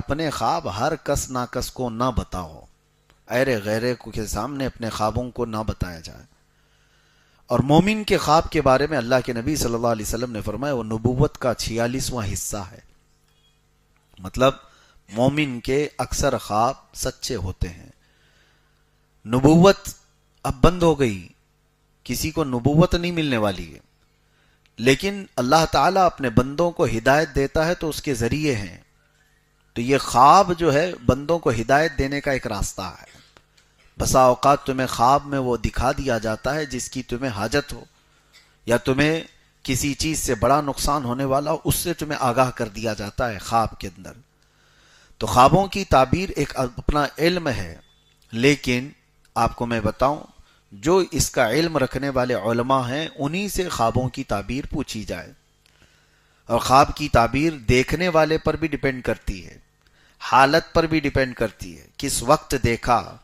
اپنے خواب ہر کس ناکس کو نہ بتاؤ، ایرے غیرے کے سامنے اپنے خوابوں کو نہ بتایا جائے۔ اور مومن کے خواب کے بارے میں اللہ کے نبی صلی اللہ علیہ وسلم نے فرمایا وہ نبوت کا 46واں حصہ ہے، مطلب مومن کے اکثر خواب سچے ہوتے ہیں۔ نبوت اب بند ہو گئی، کسی کو نبوت نہیں ملنے والی ہے، لیکن اللہ تعالیٰ اپنے بندوں کو ہدایت دیتا ہے تو اس کے ذریعے ہیں۔ تو یہ خواب جو ہے بندوں کو ہدایت دینے کا ایک راستہ ہے۔ بسا اوقات تمہیں خواب میں وہ دکھا دیا جاتا ہے جس کی تمہیں حاجت ہو، یا تمہیں کسی چیز سے بڑا نقصان ہونے والا ہو، اس سے تمہیں آگاہ کر دیا جاتا ہے خواب کے اندر۔ تو خوابوں کی تعبیر ایک اپنا علم ہے، لیکن آپ کو میں بتاؤں جو اس کا علم رکھنے والے علماء ہیں انہی سے خوابوں کی تعبیر پوچھی جائے۔ اور خواب کی تعبیر دیکھنے والے پر بھی ڈیپینڈ کرتی ہے، حالت پر بھی ڈیپینڈ کرتی ہے، کس وقت دیکھا،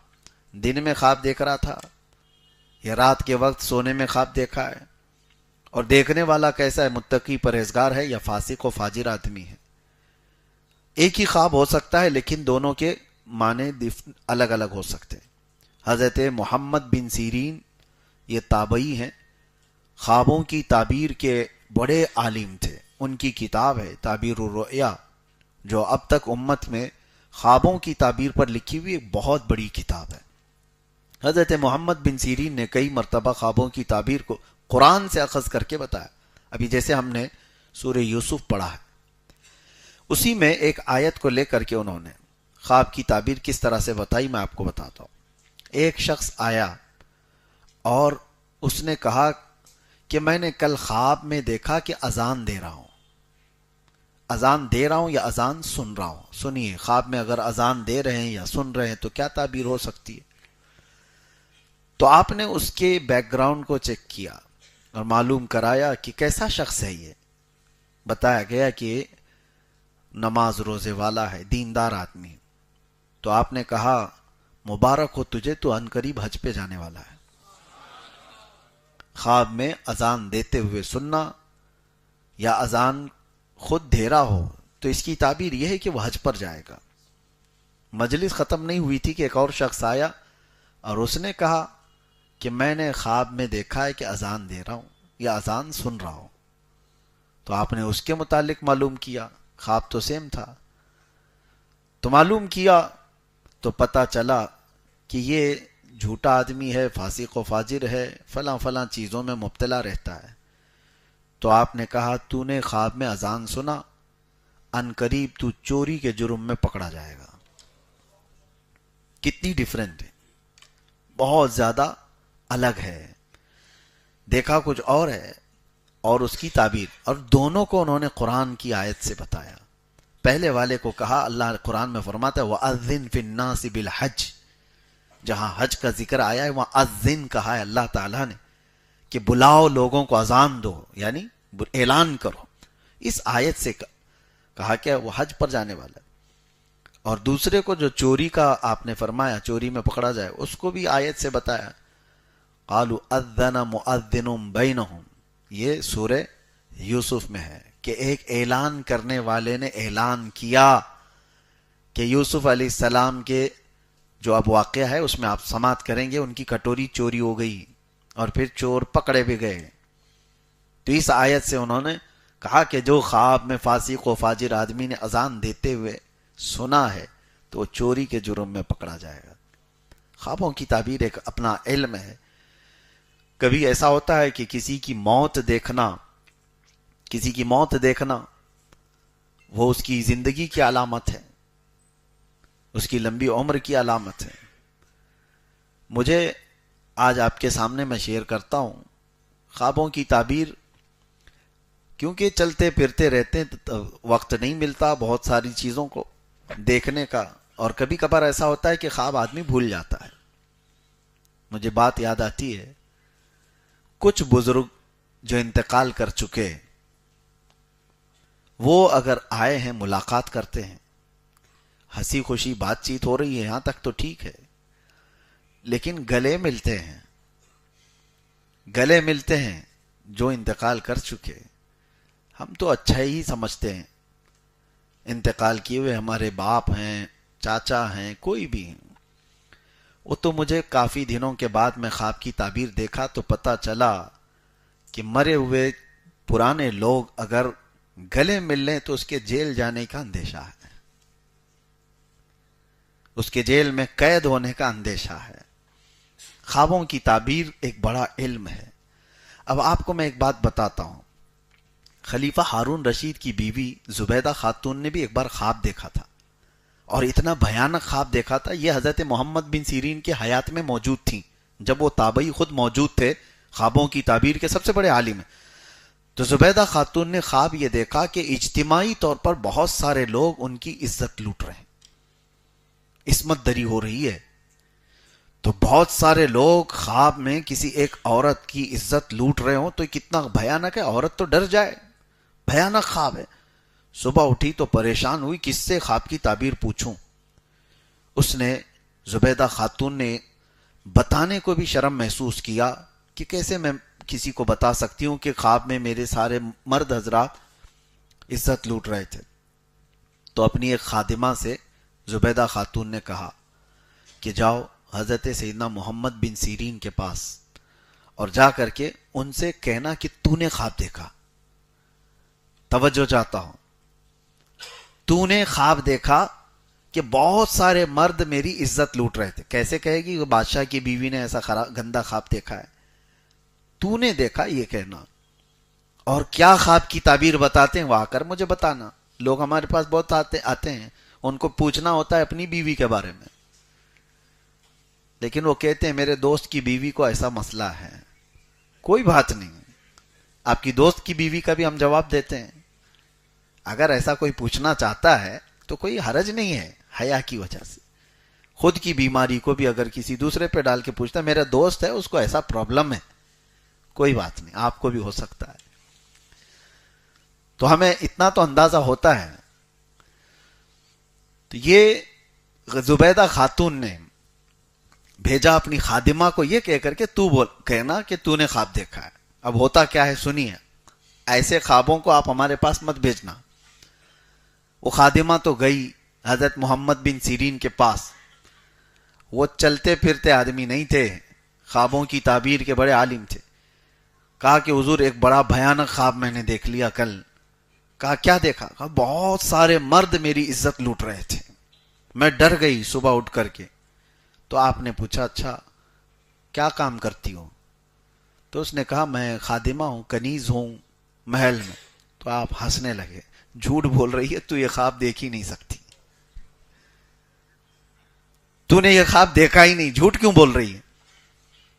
دن میں خواب دیکھ رہا تھا یا رات کے وقت سونے میں خواب دیکھا ہے، اور دیکھنے والا کیسا ہے، متقی پرہیزگار ہے یا فاسق و فاجر آدمی ہے۔ ایک ہی خواب ہو سکتا ہے لیکن دونوں کے معنی الگ الگ ہو سکتے ہیں۔ حضرت محمد بن سیرین یہ تابعی ہیں، خوابوں کی تعبیر کے بڑے عالم تھے۔ ان کی کتاب ہے تعبیر الرؤیا، جو اب تک امت میں خوابوں کی تعبیر پر لکھی ہوئی ایک بہت بڑی کتاب ہے۔ حضرت محمد بن سیرین نے کئی مرتبہ خوابوں کی تعبیر کو قرآن سے اخذ کر کے بتایا۔ ابھی جیسے ہم نے سورہ یوسف پڑھا ہے، اسی میں ایک آیت کو لے کر کے انہوں نے خواب کی تعبیر کس طرح سے بتائی، میں آپ کو بتاتا ہوں۔ ایک شخص آیا اور اس نے کہا کہ میں نے کل خواب میں دیکھا کہ اذان دے رہا ہوں، اذان دے رہا ہوں یا اذان سن رہا ہوں۔ سنیے، خواب میں اگر اذان دے رہے ہیں یا سن رہے ہیں تو کیا تعبیر ہو سکتی ہے؟ تو آپ نے اس کے بیک گراؤنڈ کو چیک کیا اور معلوم کرایا کہ کیسا شخص ہے یہ۔ بتایا گیا کہ نماز روزے والا ہے، دیندار آدمی۔ تو آپ نے کہا مبارک ہو تجھے، تو عنقریب حج پہ جانے والا ہے۔ خواب میں اذان دیتے ہوئے سننا یا اذان خود دے رہا ہو تو اس کی تعبیر یہ ہے کہ وہ حج پر جائے گا۔ مجلس ختم نہیں ہوئی تھی کہ ایک اور شخص آیا اور اس نے کہا کہ میں نے خواب میں دیکھا ہے کہ اذان دے رہا ہوں یا اذان سن رہا ہوں۔ تو آپ نے اس کے متعلق معلوم کیا، خواب تو سیم تھا، تو معلوم کیا تو پتہ چلا کہ یہ جھوٹا آدمی ہے، فاسق و فاجر ہے، فلاں فلاں چیزوں میں مبتلا رہتا ہے۔ تو آپ نے کہا تو نے خواب میں اذان سنا، عنقریب تو چوری کے جرم میں پکڑا جائے گا۔ کتنی ڈیفرنٹ ہے، بہت زیادہ الگ ہے۔ دیکھا کچھ اور ہے اور اس کی تعبیر، اور دونوں کو انہوں نے قرآن کی آیت سے بتایا۔ پہلے والے کو کہا، اللہ قرآن میں فرماتا ہے وَأَذِّن فِي النَّاسِ بِالْحَجِّ، جہاں حج کا ذکر آیا ہے وہاں اذن کہا ہے اللہ تعالیٰ نے کہ بلاؤ لوگوں کو، اذان دو، یعنی اعلان کرو۔ اس آیت سے کہا کہ وہ حج پر جانے والا ہے۔ اور دوسرے کو جو چوری کا آپ نے فرمایا چوری میں پکڑا جائے، اس کو بھی آیت سے بتایا، قالوا اذن مؤذن بینہم، یہ سورہ یوسف میں ہے کہ ایک اعلان کرنے والے نے اعلان کیا کہ یوسف علیہ السلام کے جو اب واقعہ ہے اس میں آپ سماعت کریں گے، ان کی کٹوری چوری ہو گئی اور پھر چور پکڑے بھی گئے۔ تو اس آیت سے انہوں نے کہا کہ جو خواب میں فاسق و فاجر آدمی نے اذان دیتے ہوئے سنا ہے تو وہ چوری کے جرم میں پکڑا جائے گا۔ خوابوں کی تعبیر ایک اپنا علم ہے۔ کبھی ایسا ہوتا ہے کہ کسی کی موت دیکھنا وہ اس کی زندگی کی علامت ہے، اس کی لمبی عمر کی علامت ہے۔ مجھے آج آپ کے سامنے میں شیئر کرتا ہوں خوابوں کی تعبیر، کیونکہ چلتے پھرتے رہتے ہیں تو وقت نہیں ملتا بہت ساری چیزوں کو دیکھنے کا، اور کبھی کبھار ایسا ہوتا ہے کہ خواب آدمی بھول جاتا ہے۔ مجھے بات یاد آتی ہے، کچھ بزرگ جو انتقال کر چکے، وہ اگر آئے ہیں ملاقات کرتے ہیں، ہنسی خوشی بات چیت ہو رہی ہے، یہاں تک تو ٹھیک ہے، لیکن گلے ملتے ہیں جو انتقال کر چکے، ہم تو اچھا ہی سمجھتے ہیں، انتقال کیے ہوئے ہمارے باپ ہیں، چاچا ہیں، کوئی بھی ہیں، وہ تو مجھے کافی دنوں کے بعد میں خواب کی تعبیر دیکھا تو پتہ چلا کہ مرے ہوئے پرانے لوگ اگر گلے مل لیں تو اس کے جیل جانے کا اندیشہ ہے، اس کے جیل میں قید ہونے کا اندیشہ ہے۔ خوابوں کی تعبیر ایک بڑا علم ہے۔ اب آپ کو میں ایک بات بتاتا ہوں، خلیفہ ہارون رشید کی بیوی زبیدہ خاتون نے بھی ایک بار خواب دیکھا تھا، اور اتنا بھیانک خواب دیکھا تھا، یہ حضرت محمد بن سیرین کے حیات میں موجود تھیں، جب وہ تابعی خود موجود تھے، خوابوں کی تعبیر کے سب سے بڑے عالم ہیں۔ تو زبیدہ خاتون نے خواب یہ دیکھا کہ اجتماعی طور پر بہت سارے لوگ ان کی عزت لوٹ رہے ہیں، عصمت دری ہو رہی ہے۔ تو بہت سارے لوگ خواب میں کسی ایک عورت کی عزت لوٹ رہے ہوں تو کتنا بھیانک ہے، عورت تو ڈر جائے، بھیانک خواب ہے۔ صبح اٹھی تو پریشان ہوئی، کس سے خواب کی تعبیر پوچھوں۔ اس نے زبیدہ خاتون نے بتانے کو بھی شرم محسوس کیا کہ کیسے میں کسی کو بتا سکتی ہوں کہ خواب میں میرے سارے مرد حضرات عزت لوٹ رہے تھے۔ تو اپنی ایک خادمہ سے زبیدہ خاتون نے کہا کہ جاؤ حضرت سیدنا محمد بن سیرین کے پاس اور جا کر کے ان سے کہنا کہ تو نے خواب دیکھا، توجہ چاہتا ہوں، تو نے خواب دیکھا کہ بہت سارے مرد میری عزت لوٹ رہے تھے۔ کیسے کہے گی وہ بادشاہ کی بیوی نے ایسا گندا خواب دیکھا ہے؟ تو نے دیکھا یہ کہنا، اور کیا خواب کی تعبیر بتاتے ہیں وہ آ کر مجھے بتانا۔ لوگ ہمارے پاس بہت آتے ہیں، ان کو پوچھنا ہوتا ہے اپنی بیوی کے بارے میں، لیکن وہ کہتے ہیں میرے دوست کی بیوی کو ایسا مسئلہ ہے۔ کوئی بات نہیں، آپ کی دوست کی بیوی کا بھی ہم جواب دیتے ہیں۔ اگر ایسا کوئی پوچھنا چاہتا ہے تو کوئی حرج نہیں ہے، حیا کی وجہ سے۔ خود کی بیماری کو بھی اگر کسی دوسرے پہ ڈال کے پوچھتا ہے میرا دوست ہے اس کو ایسا پرابلم ہے، کوئی بات نہیں، آپ کو بھی ہو سکتا ہے۔ تو ہمیں اتنا تو اندازہ ہوتا ہے۔ تو یہ زبیدہ خاتون نے بھیجا اپنی خادمہ کو یہ کہہ کر کے تو کہنا کہ تو نے خواب دیکھا ہے۔ اب ہوتا کیا ہے سنیے، ایسے خوابوں کو آپ ہمارے پاس مت بھیجنا۔ وہ خادمہ تو گئی حضرت محمد بن سیرین کے پاس، وہ چلتے پھرتے آدمی نہیں تھے، خوابوں کی تعبیر کے بڑے عالم تھے۔ کہا کہ حضور ایک بڑا بھیانک خواب میں نے دیکھ لیا کل۔ کہا کیا دیکھا؟ کہا بہت سارے مرد میری عزت لوٹ رہے تھے، میں ڈر گئی صبح اٹھ کر کے۔ تو آپ نے پوچھا اچھا کیا کام کرتی ہو؟ تو اس نے کہا میں خادمہ ہوں، کنیز ہوں محل میں۔ تو آپ ہنسنے لگے، جھوٹ بول رہی ہے، تو یہ خواب دیکھ ہی نہیں سکتی، تو نے یہ خواب دیکھا ہی نہیں، جھوٹ کیوں بول رہی ہے؟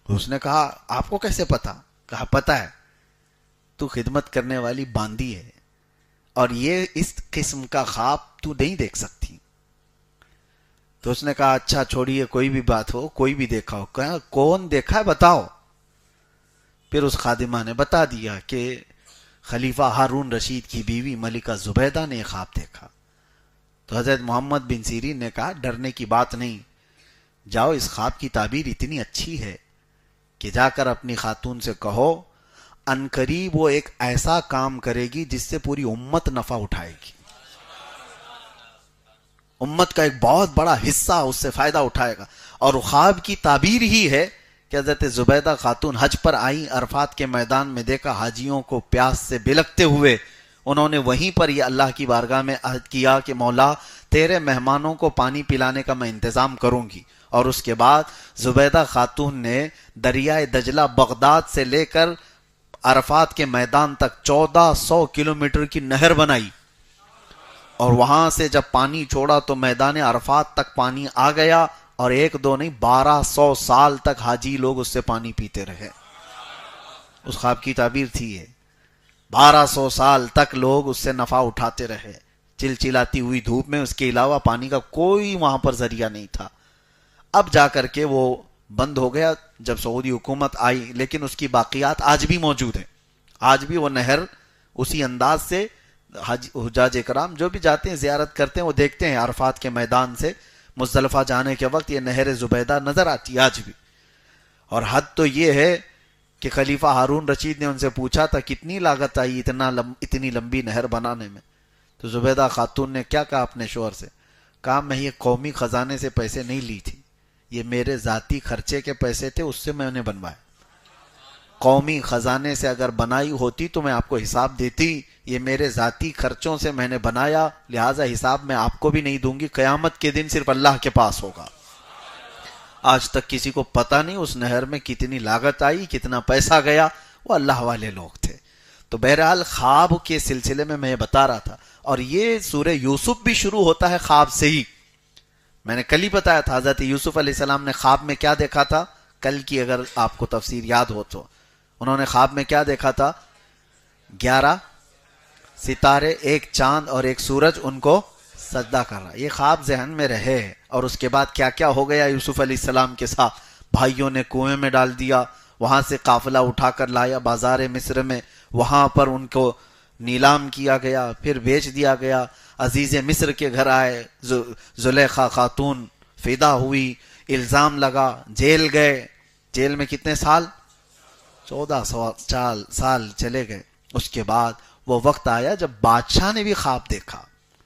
اس نے کہا آپ کو کیسے پتا؟ کہا پتا ہے، تو خدمت کرنے والی باندی ہے اور یہ اس قسم کا خواب تو نہیں دیکھ سکتی۔ تو اس نے کہا اچھا چھوڑیے، کوئی بھی بات ہو، کوئی بھی دیکھا ہو۔ کہا کون دیکھا ہے بتاؤ۔ پھر اس خادمہ نے بتا دیا کہ خلیفہ ہارون رشید کی بیوی ملکہ زبیدہ نے خواب دیکھا۔ تو حضرت محمد بن سیرین نے کہا ڈرنے کی بات نہیں، جاؤ اس خواب کی تعبیر اتنی اچھی ہے کہ جا کر اپنی خاتون سے کہو عنقریب وہ ایک ایسا کام کرے گی جس سے پوری امت نفع اٹھائے گی، امت کا ایک بہت بڑا حصہ اس سے فائدہ اٹھائے گا۔ اور خواب کی تعبیر ہی ہے کہ حضرت زبیدہ خاتون حج پر آئیں، عرفات کے میدان میں دیکھا حاجیوں کو پیاس سے بلکتے ہوئے، انہوں نے وہیں پر یہ اللہ کی بارگاہ میں عہد کیا کہ مولا تیرے مہمانوں کو پانی پلانے کا میں انتظام کروں گی۔ اور اس کے بعد زبیدہ خاتون نے دریائے دجلہ بغداد سے لے کر عرفات کے میدان تک 1400 کلومیٹر کی نہر بنائی، اور وہاں سے جب پانی چھوڑا تو میدان عرفات تک پانی آ گیا، اور ایک دو نہیں 1200 سال تک حاجی لوگ اس سے پانی پیتے رہے۔ اس خواب کی تعبیر تھی یہ، 1200 سال تک لوگ اس سے نفع اٹھاتے رہے چلچلاتی ہوئی دھوپ میں، اس کے علاوہ پانی کا کوئی وہاں پر ذریعہ نہیں تھا۔ اب جا کر کے وہ بند ہو گیا جب سعودی حکومت آئی، لیکن اس کی باقیات آج بھی موجود ہیں، آج بھی وہ نہر اسی انداز سے حجاج اکرام جو بھی جاتے ہیں زیارت کرتے ہیں وہ دیکھتے ہیں عرفات کے میدان سے مزدلفہ جانے کے وقت یہ نہر زبیدہ نظر آتی ہے آج بھی۔ اور حد تو یہ ہے کہ خلیفہ ہارون رشید نے ان سے پوچھا تھا کتنی لاگت آئی اتنی لمبی نہر بنانے میں؟ تو زبیدہ خاتون نے کیا کہا اپنے شوہر سے؟ کہا میں یہ قومی خزانے سے پیسے نہیں لی تھی، یہ میرے ذاتی خرچے کے پیسے تھے، اس سے میں نے بنوائے. قومی خزانے سے اگر بنائی ہوتی تو میں آپ کو حساب دیتی، یہ میرے ذاتی خرچوں سے میں نے بنایا، لہٰذا حساب میں آپ کو بھی نہیں دوں گی، قیامت کے دن صرف اللہ کے پاس ہوگا. آج تک کسی کو پتا نہیں اس نہر میں کتنی لاگت آئی، کتنا پیسہ گیا، وہ اللہ والے لوگ تھے. تو بہرحال خواب کے سلسلے میں یہ بتا رہا تھا، اور یہ سورہ یوسف بھی شروع ہوتا ہے خواب سے ہی. میں نے کل ہی بتایا تھا حضرت یوسف علیہ السلام نے خواب میں کیا دیکھا تھا. کل کی اگر آپ کو تفسیر یاد ہو تو انہوں نے خواب میں کیا دیکھا تھا؟ 11 ستارے، ایک چاند اور ایک سورج ان کو سجدہ کر رہا. یہ خواب ذہن میں رہے. اور اس کے بعد کیا کیا ہو گیا یوسف علیہ السلام کے ساتھ؟ بھائیوں نے کنویں میں ڈال دیا، وہاں سے قافلہ اٹھا کر لایا بازار مصر میں، وہاں پر ان کو نیلام کیا گیا، پھر بیچ دیا گیا. عزیز مصر کے گھر آئے، زلیخا خاتون فدا ہوئی، الزام لگا، جیل گئے. جیل میں کتنے سال؟ 14 سال چلے گئے. اس کے بعد وہ وقت آیا جب بادشاہ نے بھی خواب دیکھا.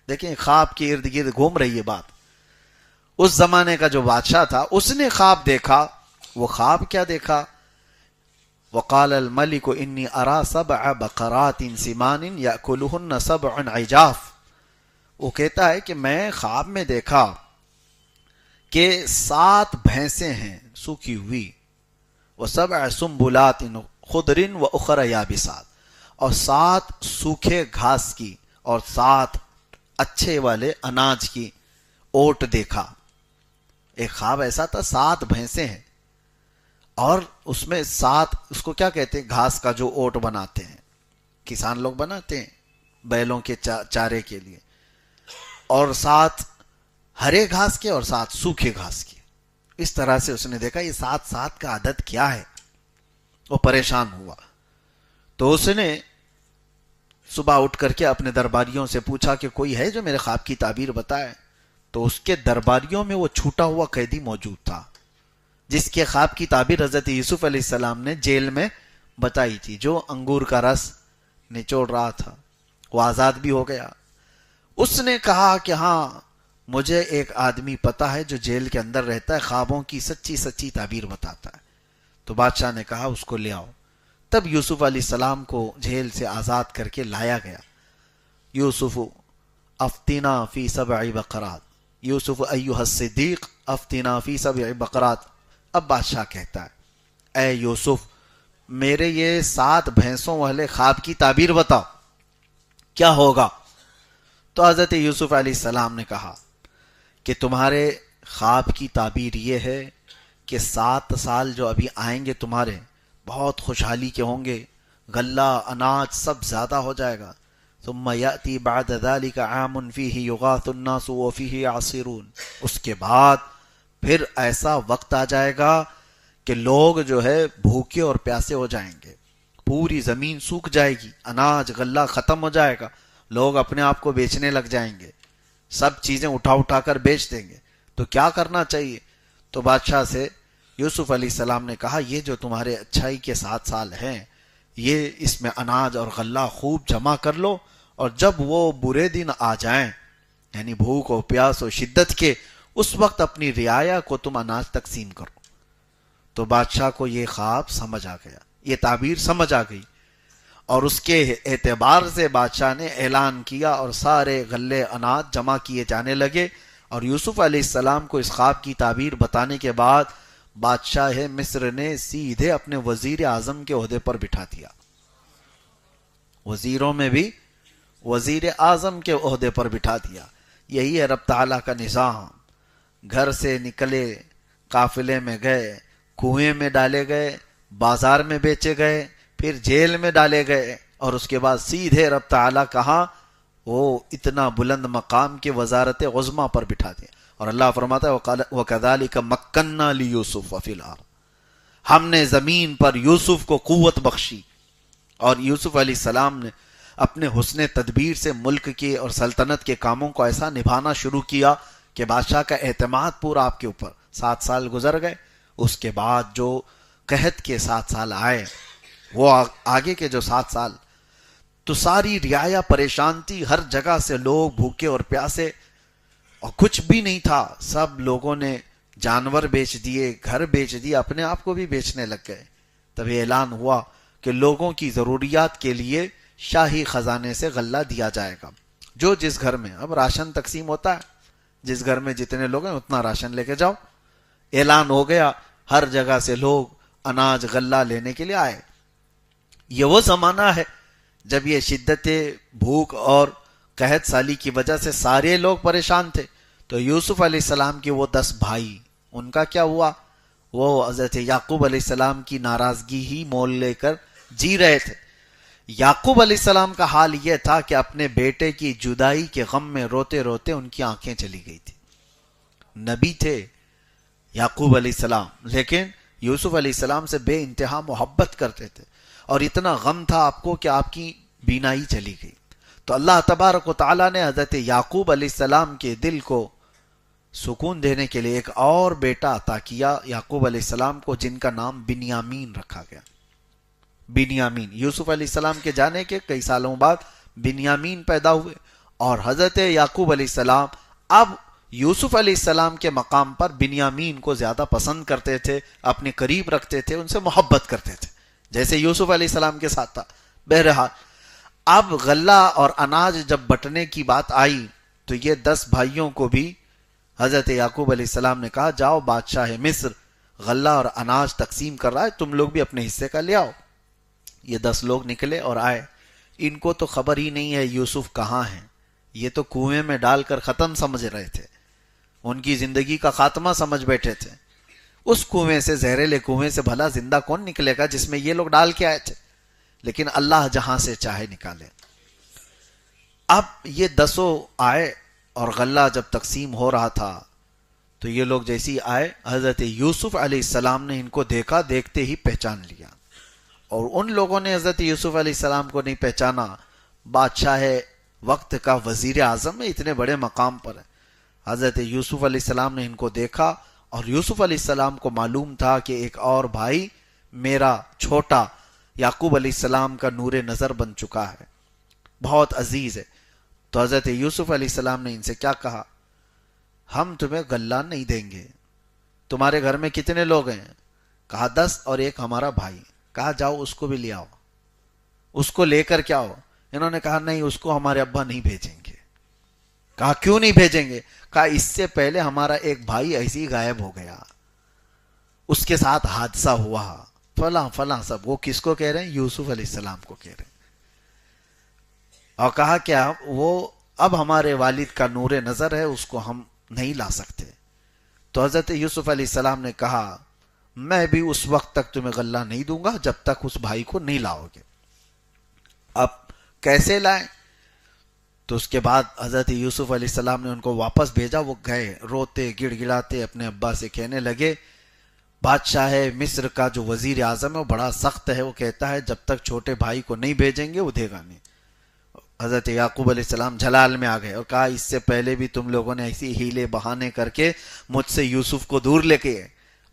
دیکھیں خواب کے ارد گرد گھوم رہی ہے بات. اس زمانے کا جو بادشاہ تھا اس نے خواب دیکھا. وہ خواب کیا دیکھا؟ وقال الملك انی ارى 7 بقرات سمان یاکلهن 7 عجاف. وہ کہتا ہے کہ میں خواب میں دیکھا کہ 7 بھینسیں ہیں سوکھی ہوئی، و7 سنبلات خضر واخر یابسات، اور 7 سوکھے گھاس کی اور 7 اچھے والے اناج کی اوٹ دیکھا. ایک خواب ایسا تھا 7 بھینسیں ہیں اور اس میں 7، اس کو کیا کہتے ہیں، گھاس کا جو اوٹ بناتے ہیں کسان لوگ بناتے ہیں بیلوں کے چارے کے لیے، اور 7 ہرے گھاس کے اور 7 سوکھے گھاس کے. اس طرح سے اس نے دیکھا یہ 7 کا عدد کیا ہے. وہ پریشان ہوا. تو اس نے صبح اٹھ کر کے اپنے درباریوں سے پوچھا کہ کوئی ہے جو میرے خواب کی تعبیر بتائے. تو اس کے درباریوں میں وہ چھوٹا ہوا قیدی موجود تھا جس کے خواب کی تعبیر حضرت یوسف علیہ السلام نے جیل میں بتائی تھی، جو انگور کا رس نچوڑ رہا تھا. وہ آزاد بھی ہو گیا. اس نے کہا کہ ہاں مجھے ایک آدمی پتا ہے جو جیل کے اندر رہتا ہے، خوابوں کی سچی سچی تعبیر بتاتا ہے. تو بادشاہ نے کہا اس کو لے آؤ. تب یوسف علیہ السلام کو جیل سے آزاد کر کے لایا گیا. یوسف افتنا فی 7 بقرات، یوسف ایھا الصدیق افتنا فی 7 بقرات. اب بادشاہ کہتا ہے اے یوسف میرے یہ 7 بھینسوں والے خواب کی تعبیر بتاؤ کیا ہوگا. تو حضرت یوسف علیہ السلام نے کہا کہ تمہارے خواب کی تعبیر یہ ہے کہ 7 سال جو ابھی آئیں گے تمہارے بہت خوشحالی کے ہوں گے، غلہ اناج سب زیادہ ہو جائے گا. ثم یأتی بعد ذلك عام فیہ یغاث الناس وفیہ یعصرون. اس کے بعد پھر ایسا وقت آ جائے گا کہ لوگ جو ہے بھوکے اور پیاسے ہو جائیں گے، پوری زمین سوکھ جائے گی، اناج غلہ ختم ہو جائے گا، لوگ اپنے آپ کو بیچنے لگ جائیں گے، سب چیزیں اٹھا کر بیچ دیں گے. تو کیا کرنا چاہیے؟ تو بادشاہ سے یوسف علیہ السلام نے کہا یہ جو تمہارے اچھائی کے 7 سال ہیں یہ اس میں اناج اور غلہ خوب جمع کر لو، اور جب وہ برے دن آ جائیں یعنی بھوک و پیاس و شدت کے، اس وقت اپنی رعایا کو تم اناج تقسیم کرو. تو بادشاہ کو یہ خواب سمجھ آ گیا، یہ تعبیر سمجھ آ گئی، اور اس کے اعتبار سے بادشاہ نے اعلان کیا اور سارے غلے اناج جمع کیے جانے لگے. اور یوسف علیہ السلام کو اس خواب کی تعبیر بتانے کے بعد بادشاہ مصر نے سیدھے اپنے وزیر اعظم کے عہدے پر بٹھا دیا. وزیروں میں بھی وزیر اعظم کے عہدے پر بٹھا دیا. یہی ہے رب تعالیٰ کا نظام. گھر سے نکلے، قافلے میں گئے، کنویں میں ڈالے گئے، بازار میں بیچے گئے، پھر جیل میں ڈالے گئے، اور اس کے بعد سیدھے رب تعالیٰ کہاں وہ اتنا بلند مقام کے وزارت عظمیٰ پر بٹھا دیا. اور اللہ فرماتا ہے وَكَذَلِكَ مَكَّنَّا لِيُوسُفَ فِي الْأَرْضِ، ہم نے زمین پر یوسف کو قوت بخشی. اور یوسف علیہ السلام نے اپنے حسن تدبیر سے ملک کے اور سلطنت کے کاموں کو ایسا نبھانا شروع کیا کہ بادشاہ کا اعتماد پورا آپ کے اوپر. 7 سال گزر گئے. اس کے بعد جو قحط کے 7 سال آئے، وہ آگے کے جو 7 سال تو ساری رعایا پریشان تھی، ہر جگہ سے لوگ بھوکے اور پیاسے، اور کچھ بھی نہیں تھا. سب لوگوں نے جانور بیچ دیے، گھر بیچ دیے، اپنے آپ کو بھی بیچنے لگ گئے. تبھی اعلان ہوا کہ لوگوں کی ضروریات کے لیے شاہی خزانے سے غلہ دیا جائے گا. جو جس گھر میں، اب راشن تقسیم ہوتا ہے، جس گھر میں جتنے لوگ ہیں اتنا راشن لے کے جاؤ. اعلان ہو گیا، ہر جگہ سے لوگ اناج غلہ لینے کے لیے آئے. یہ وہ زمانہ ہے جب یہ شدت بھوک اور قحط سالی کی وجہ سے سارے لوگ پریشان تھے. تو یوسف علیہ السلام کے وہ 10 بھائی، ان کا کیا ہوا؟ وہ حضرت یعقوب علیہ السلام کی ناراضگی ہی مول لے کر جی رہے تھے. یعقوب علیہ السلام کا حال یہ تھا کہ اپنے بیٹے کی جدائی کے غم میں روتے روتے ان کی آنکھیں چلی گئی تھی. نبی تھے یعقوب علیہ السلام، لیکن یوسف علیہ السلام سے بے انتہا محبت کرتے تھے، اور اتنا غم تھا آپ کو کہ آپ کی بینائی چلی گئی. تو اللہ تبارک و تعالیٰ نے حضرت یعقوب علیہ السلام کے دل کو سکون دینے کے لیے ایک اور بیٹا عطا کیا یعقوب علیہ السلام کو، جن کا نام بنیامین رکھا گیا. بنیامین، یوسف علیہ السلام کے جانے کے کئی سالوں بعد بنیامین پیدا ہوئے، اور حضرت یعقوب علیہ السلام اب یوسف علیہ السلام کے مقام پر بنیامین کو زیادہ پسند کرتے تھے، اپنے قریب رکھتے تھے، ان سے محبت کرتے تھے، جیسے یوسف علیہ السلام کے ساتھ تھا. بہرحال اب غلہ اور اناج جب بٹنے کی بات آئی تو یہ 10 بھائیوں کو بھی حضرت یعقوب علیہ السلام نے کہا، جاؤ بادشاہ مصر غلہ اور اناج تقسیم کر رہا ہے، تم لوگ بھی اپنے حصے کا لے آؤ. یہ 10 لوگ نکلے اور آئے. ان کو تو خبر ہی نہیں ہے یوسف کہاں ہیں، یہ تو کنویں میں ڈال کر ختم سمجھ رہے تھے، ان کی زندگی کا خاتمہ سمجھ بیٹھے تھے. اس کنویں سے، زہریلے کنویں سے بھلا زندہ کون نکلے گا جس میں یہ لوگ ڈال کے آئے تھے، لیکن اللہ جہاں سے چاہے نکالے. اب یہ 10 آئے اور غلہ جب تقسیم ہو رہا تھا تو یہ لوگ جیسی آئے، حضرت یوسف علیہ السلام نے ان کو دیکھا، دیکھتے ہی پہچان لیا، اور ان لوگوں نے حضرت یوسف علیہ السلام کو نہیں پہچانا. بادشاہ وقت کا وزیر اعظم ہے، اتنے بڑے مقام پر ہے. حضرت یوسف علیہ السلام نے ان کو دیکھا، اور یوسف علیہ السلام کو معلوم تھا کہ ایک اور بھائی میرا چھوٹا یعقوب علیہ السلام کا نور نظر بن چکا ہے، بہت عزیز ہے. تو حضرت یوسف علیہ السلام نے ان سے کیا کہا؟ ہم تمہیں غلہ نہیں دیں گے. تمہارے گھر میں کتنے لوگ ہیں؟ کہا 10 اور ایک ہمارا بھائی. کہا جاؤ اس کو بھی لے آؤ، اس کو لے کر کیا ہو؟ انہوں نے کہا نہیں، اس کو ہمارے ابا نہیں بھیجیں گے. کہا کیوں نہیں بھیجیں گے؟ کہا اس سے پہلے ہمارا ایک بھائی ایسے ہی غائب ہو گیا، اس کے ساتھ حادثہ ہوا فلاں فلاں سب. وہ کس کو کہہ رہے ہیں؟ یوسف علیہ السلام کو کہہ رہے ہیں. اور کہا کیا وہ اب ہمارے والد کا نور نظر ہے، اس کو ہم نہیں لا سکتے. تو حضرت یوسف علیہ السلام نے کہا میں بھی اس وقت تک تمہیں غلہ نہیں دوں گا جب تک اس بھائی کو نہیں لاؤ گے. اب کیسے لائیں؟ تو اس کے بعد حضرت یوسف علیہ السلام نے ان کو واپس بھیجا. وہ گئے روتے گڑ گڑاتے اپنے ابا سے کہنے لگے، بادشاہ مصر کا جو وزیر اعظم ہے وہ بڑا سخت ہے، وہ کہتا ہے جب تک چھوٹے بھائی کو نہیں بھیجیں گے وہ دے گا نہیں. حضرت یعقوب علیہ السلام جلال میں آ گئے اور کہا اس سے پہلے بھی تم لوگوں نے ایسی ہیلے بہانے کر کے مجھ سے یوسف کو دور لے کے،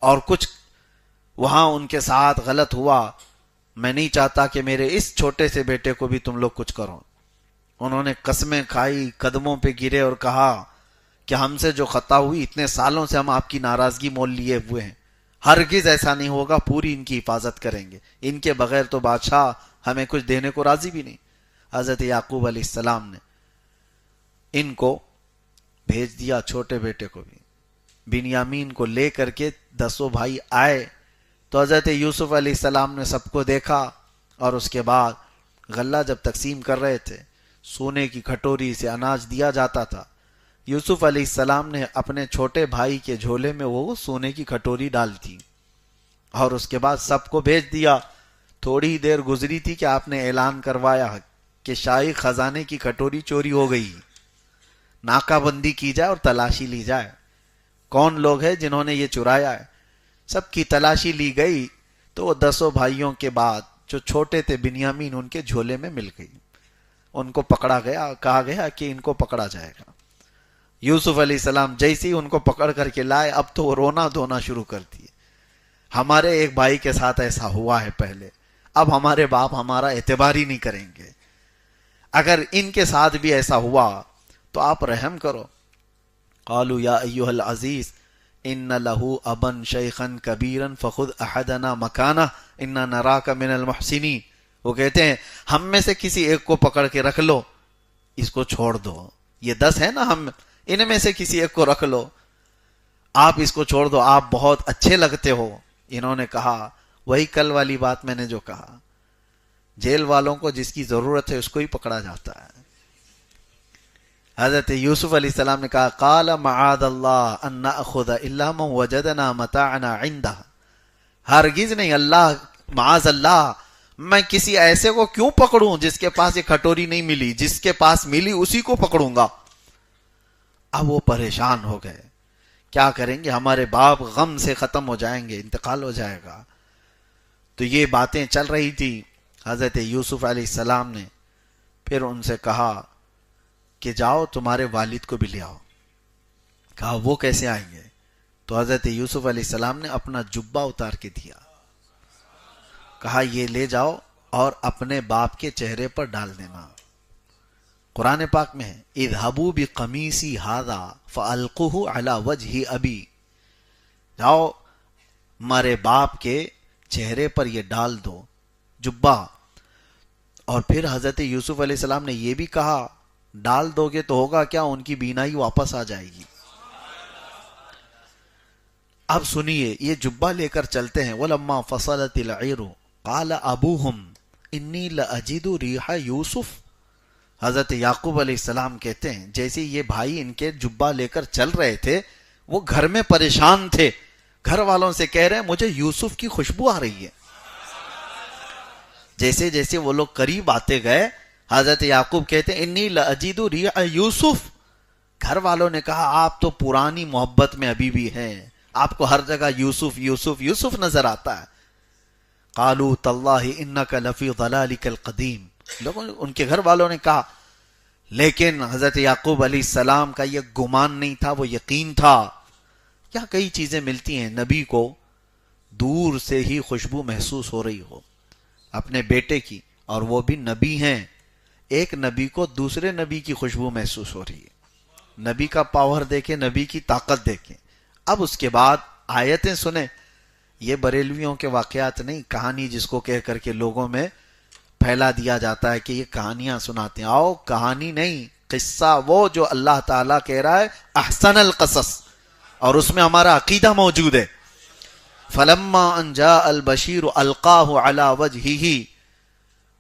اور کچھ وہاں ان کے ساتھ غلط ہوا. میں نہیں چاہتا کہ میرے اس چھوٹے سے بیٹے کو بھی تم لوگ کچھ کرو. انہوں نے قسمیں کھائی، قدموں پہ گرے اور کہا کہ ہم سے جو خطا ہوئی، اتنے سالوں سے ہم آپ کی ناراضگی مول لیے ہوئے ہیں، ہرگز ایسا نہیں ہوگا، پوری ان کی حفاظت کریں گے، ان کے بغیر تو بادشاہ ہمیں کچھ دینے کو راضی بھی نہیں. حضرت یعقوب علیہ السلام نے ان کو بھیج دیا، چھوٹے بیٹے کو بھی. بنیامین کو لے کر کے 10 بھائی آئے تو حضرت یوسف علیہ السلام نے سب کو دیکھا، اور اس کے بعد غلہ جب تقسیم کر رہے تھے سونے کی کھٹوری سے اناج دیا جاتا تھا. یوسف علیہ السلام نے اپنے چھوٹے بھائی کے جھولے میں وہ سونے کی کھٹوری ڈال دی، اور اس کے بعد سب کو بھیج دیا. تھوڑی دیر گزری تھی کہ آپ نے اعلان کروایا کہ شاہی خزانے کی کھٹوری چوری ہو گئی، ناکہ بندی کی جائے اور تلاشی لی جائے، کون لوگ ہیں جنہوں نے یہ چرایا ہے. سب کی تلاشی لی گئی تو وہ 10 بھائیوں کے بعد جو چھوٹے تھے بنیامین، ان کے جھولے میں مل گئی. ان کو پکڑا گیا، کہا گیا کہ ان کو پکڑا جائے گا. یوسف علیہ السلام جیسے ہی ان کو پکڑ کر کے لائے، اب تو وہ رونا دھونا شروع کر دیے. ہمارے ایک بھائی کے ساتھ ایسا ہوا ہے پہلے، اب ہمارے باپ ہمارا اعتبار ہی نہیں کریں گے. اگر ان کے ساتھ بھی ایسا ہوا تو آپ رحم کرو. قالوا یا ایھا العزیز ان لہ ابا شیخا کبیرا فخذ احدنا مکانہ انا نراک من المحسنین. وہ کہتے ہیں ہم میں سے کسی ایک کو پکڑ کے رکھ لو, اس کو چھوڑ دو. یہ 10 ہے نا, ہم ان میں سے کسی ایک کو رکھ لو, آپ اس کو چھوڑ دو, آپ بہت اچھے لگتے ہو. انہوں نے کہا وہی کل والی بات میں نے جو کہا, جیل والوں کو جس کی ضرورت ہے اس کو ہی پکڑا جاتا ہے. حضرت یوسف علیہ السلام نے کہا قال معاذ اللہ ان ناخذ الا من وجدنا متاعنا عنده. ہرگز نہیں, اللہ معاذ اللہ, میں کسی ایسے کو کیوں پکڑوں جس کے پاس یہ کھٹوری نہیں ملی, جس کے پاس ملی اسی کو پکڑوں گا. اب وہ پریشان ہو گئے, کیا کریں گے, ہمارے باپ غم سے ختم ہو جائیں گے, انتقال ہو جائے گا. تو یہ باتیں چل رہی تھی. حضرت یوسف علیہ السلام نے پھر ان سے کہا کہ جاؤ تمہارے والد کو بھی لے آؤ. کہا وہ کیسے آئیں گے؟ تو حضرت یوسف علیہ السلام نے اپنا جبہ اتار کے دیا, کہا یہ لے جاؤ اور اپنے باپ کے چہرے پر ڈال دینا. قرآن پاک میں ہے اذهبوا بقمیصی ھذا فالقوہ علی وجہ ابی. جاؤ ہمارے باپ کے چہرے پر یہ ڈال دو جبہ. اور پھر حضرت یوسف علیہ السلام نے یہ بھی کہا ڈال دو گے تو ہوگا کیا, ان کی بینائی واپس آ جائے گی. اب سنیے, یہ جبہ لے کر چلتے ہیں. وَلَمَّا فَصَلَتِ الْعِيرُ قَالَ أَبُوهُمْ إِنِّي لَأَجِدُ رِيحَ يُوسُف. حضرت یعقوب علیہ السلام کہتے ہیں جیسے یہ بھائی ان کے جبہ لے کر چل رہے تھے, وہ گھر میں پریشان تھے, گھر والوں سے کہہ رہے ہیں مجھے یوسف کی خوشبو آ رہی ہے. جیسے جیسے وہ لوگ قریب آتے گئے, حضرت یعقوب کہتے ہیں انی لأجد ریح یوسف. گھر والوں نے کہا آپ تو پرانی محبت میں ابھی بھی ہیں, آپ کو ہر جگہ یوسف یوسف یوسف نظر آتا ہے. قالوا تاللہ انک لفی ضلالک القدیم. لوگوں ان کے گھر والوں نے کہا, لیکن حضرت یعقوب علیہ السلام کا یہ گمان نہیں تھا, وہ یقین تھا. کیا کئی چیزیں ملتی ہیں نبی کو دور سے ہی خوشبو محسوس ہو رہی ہو اپنے بیٹے کی, اور وہ بھی نبی ہیں. ایک نبی کو دوسرے نبی کی خوشبو محسوس ہو رہی ہے. نبی کا پاور دیکھیں, نبی کی طاقت دیکھیں. اب اس کے بعد آیتیں سنیں. یہ بریلویوں کے واقعات نہیں, کہانی جس کو کہہ کر کے لوگوں میں پھیلا دیا جاتا ہے کہ یہ کہانیاں سناتے ہیں. آؤ کہانی نہیں, قصہ وہ جو اللہ تعالیٰ کہہ رہا ہے احسن القصص, اور اس میں ہمارا عقیدہ موجود ہے. فلما ان جاء البشیر القاہ علی وجہہ.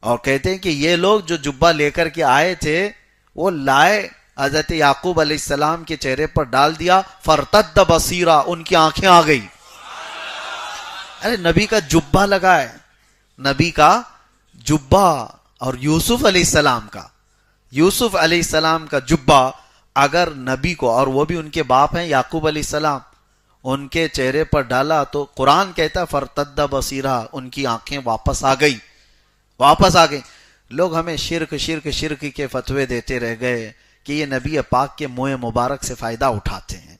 اور کہتے ہیں کہ یہ لوگ جو جبہ لے کر کے آئے تھے وہ لائے, حضرت یعقوب علیہ السلام کے چہرے پر ڈال دیا. فرتد بصیرا, ان کی آنکھیں آ گئی. ارے نبی کا جبہ لگا ہے, نبی کا جبہ, اور یوسف علیہ السلام کا جبہ اگر نبی کو, اور وہ بھی ان کے باپ ہیں یعقوب علیہ السلام, ان کے چہرے پر ڈالا تو قرآن کہتا فرتد بصیرا, ان کی آنکھیں واپس آ گئی. لوگ ہمیں شرک شرک شرک کے فتوے دیتے رہ گئے کہ یہ نبی پاک کے منہ مبارک سے فائدہ اٹھاتے ہیں,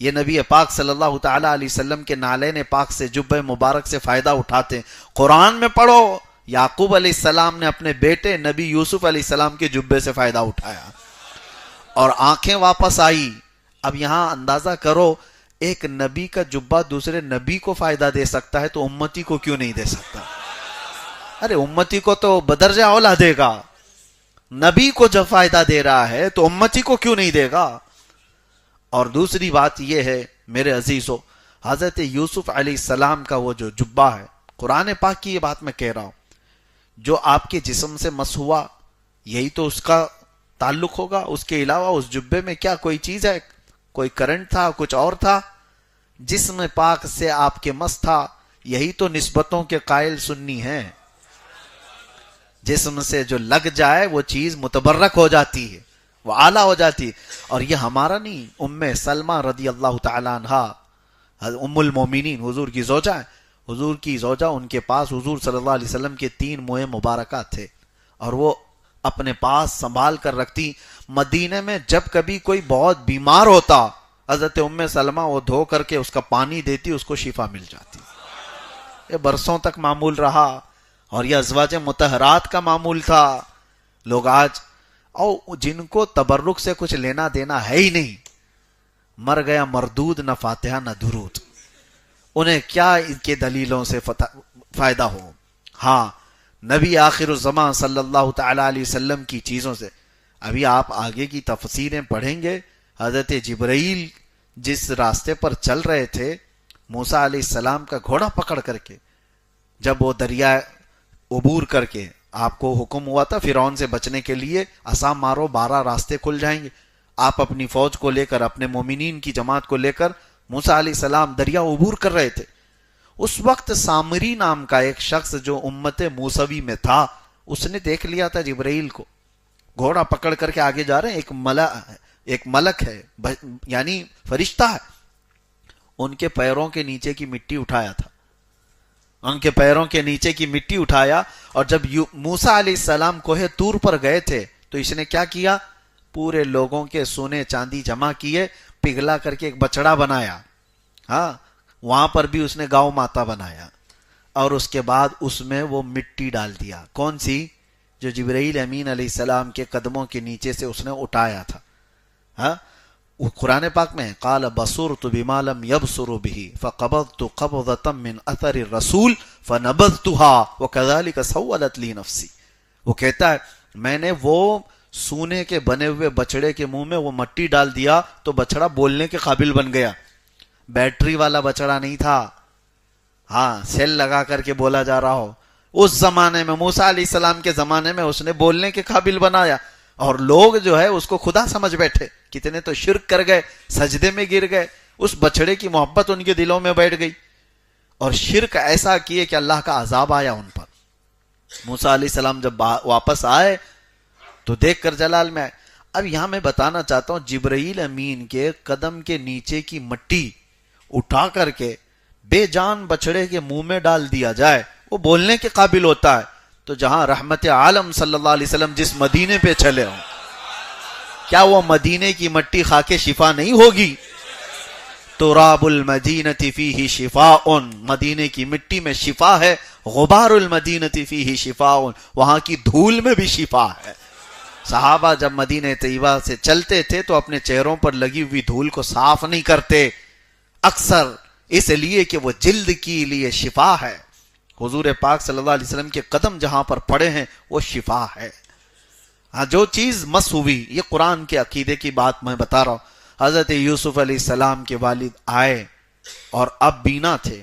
یہ نبی پاک صلی اللہ تعالی علیہ وسلم کے نالین پاک سے جبہ مبارک سے فائدہ اٹھاتے ہیں. قرآن میں پڑھو یعقوب علیہ السلام نے اپنے بیٹے نبی یوسف علیہ السلام کے جبے سے فائدہ اٹھایا اور آنکھیں واپس آئی. اب یہاں اندازہ کرو, ایک نبی کا جبہ دوسرے نبی کو فائدہ دے سکتا ہے تو امتی کو کیوں نہیں دے سکتا؟ ارے امتی کو تو بدرجہ اولا دے گا, نبی کو جب فائدہ دے رہا ہے تو امتی کو کیوں نہیں دے گا؟ اور دوسری بات یہ ہے میرے عزیزو, حضرت یوسف علیہ السلام کا وہ جو جبہ ہے, قرآن پاک کی یہ بات میں کہہ رہا ہوں, جو آپ کے جسم سے مس ہوا یہی تو اس کا تعلق ہوگا. اس کے علاوہ اس جبے میں کیا کوئی چیز ہے؟ کوئی کرنٹ تھا, کچھ اور تھا؟ جسم پاک سے آپ کے مس تھا. یہی تو نسبتوں کے قائل سنی ہیں. جسم سے جو لگ جائے وہ چیز متبرک ہو جاتی ہے, وہ اعلیٰ ہو جاتی ہے. اور یہ ہمارا نہیں, ام سلمہ رضی اللہ تعالی عنہا, ام المومنین, حضور کی زوجہ ہے, حضور کی زوجہ, ان کے پاس حضور صلی اللہ علیہ وسلم کے 3 منہ مبارکات تھے اور وہ اپنے پاس سنبھال کر رکھتی. مدینے میں جب کبھی کوئی بہت بیمار ہوتا, حضرت ام سلمہ وہ دھو کر کے اس کا پانی دیتی, اس کو شفا مل جاتی. یہ برسوں تک معمول رہا اور یہ ازواج مطہرات کا معمول تھا. لوگ آج اور جن کو تبرک سے کچھ لینا دینا ہے ہی نہیں، مر گیا مردود، نہ فاتحہ نہ درود، انہیں کیا ان کے دلیلوں سے فائدہ ہو؟ ہاں نبی آخر الزمان صلی اللہ تعالی علیہ وسلم کی چیزوں سے، ابھی آپ آگے کی تفسیریں پڑھیں گے، حضرت جبرائیل جس راستے پر چل رہے تھے موسیٰ علیہ السلام کا گھوڑا پکڑ کر کے، جب وہ دریا عبور کر کے، آپ کو حکم ہوا تھا فرعون سے بچنے کے لیے عصا مارو 12 راستے کھل جائیں گے، آپ اپنی فوج کو لے کر، اپنے مومنین کی جماعت کو لے کر موسیٰ علیہ السلام دریا عبور کر رہے تھے۔ اس وقت سامری نام کا ایک شخص جو امت موسوی میں تھا، اس نے دیکھ لیا تھا جبرائیل کو، گھوڑا پکڑ کر کے آگے جا رہے ہیں، ایک ملک ہے، یعنی فرشتہ ہے، ان کے پیروں کے نیچے کی مٹی اٹھایا تھا، ان کے پیروں کے نیچے کی مٹی اٹھایا، اور جب موسیٰ علیہ السلام کوہ طور پر گئے تھے تو اس نے کیا کیا؟ پورے لوگوں کے سونے چاندی جمع کیے، پگھلا کر کے ایک بچڑا بنایا، ہاں وہاں پر بھی اس نے گاؤں ماتا بنایا، اور اس کے بعد اس میں وہ مٹی ڈال دیا، کون سی؟ جو جبرائیل امین علیہ السلام کے قدموں کے نیچے سے اس نے اٹھایا تھا۔ ہاں وہ قرآن پاک میں قال بصرت بما لم يبصروا به فقبضت قبضة من اثر الرسول فنبذتها وكذلك سولت لي نفسي، وہ کہتا ہے میں نے وہ سونے کے بنے ہوئے بچڑے کے منہ میں وہ مٹی ڈال دیا تو بچڑا بولنے کے قابل بن گیا، بیٹری والا بچڑا نہیں تھا، ہاں سیل لگا کر کے بولا جا رہا ہو، اس زمانے میں موسیٰ علیہ السلام کے زمانے میں اس نے بولنے کے قابل بنایا، اور لوگ جو ہے اس کو خدا سمجھ بیٹھے، کتنے تو شرک کر گئے، سجدے میں گر گئے، اس بچڑے کی محبت ان کے دلوں میں بیٹھ گئی، اور شرک ایسا کیے کہ اللہ کا عذاب آیا ان پر۔ موسیٰ علیہ السلام جب واپس آئے تو دیکھ کر جلال میں آئے۔ اب یہاں میں بتانا چاہتا ہوں جبرائیل امین کے قدم کے نیچے کی مٹی اٹھا کر کے بے جان بچڑے کے منہ میں ڈال دیا جائے، وہ بولنے کے قابل ہوتا ہے، تو جہاں رحمت عالم صلی اللہ علیہ وسلم جس مدینے پہ چلے ہوں، کیا وہ مدینے کی مٹی کھا کے شفا نہیں ہوگی؟ تراب المدینۃ فیہ شفاء، مدینے کی مٹی میں شفا ہے، غبار المدینۃ فیہ شفاء، وہاں کی دھول میں بھی شفا ہے۔ صحابہ جب مدینہ طیبہ سے چلتے تھے تو اپنے چہروں پر لگی ہوئی دھول کو صاف نہیں کرتے، اکثر اس لیے کہ وہ جلد کے لیے شفا ہے۔ حضور پاک صلی اللہ علیہ وسلم کے قدم جہاں پر پڑے ہیں وہ شفا ہے۔ ہاں جو چیز مس ہوئی، یہ قرآن کے عقیدے کی بات میں بتا رہا ہوں۔ حضرت یوسف علیہ السلام کے والد آئے اور اب بینا تھے،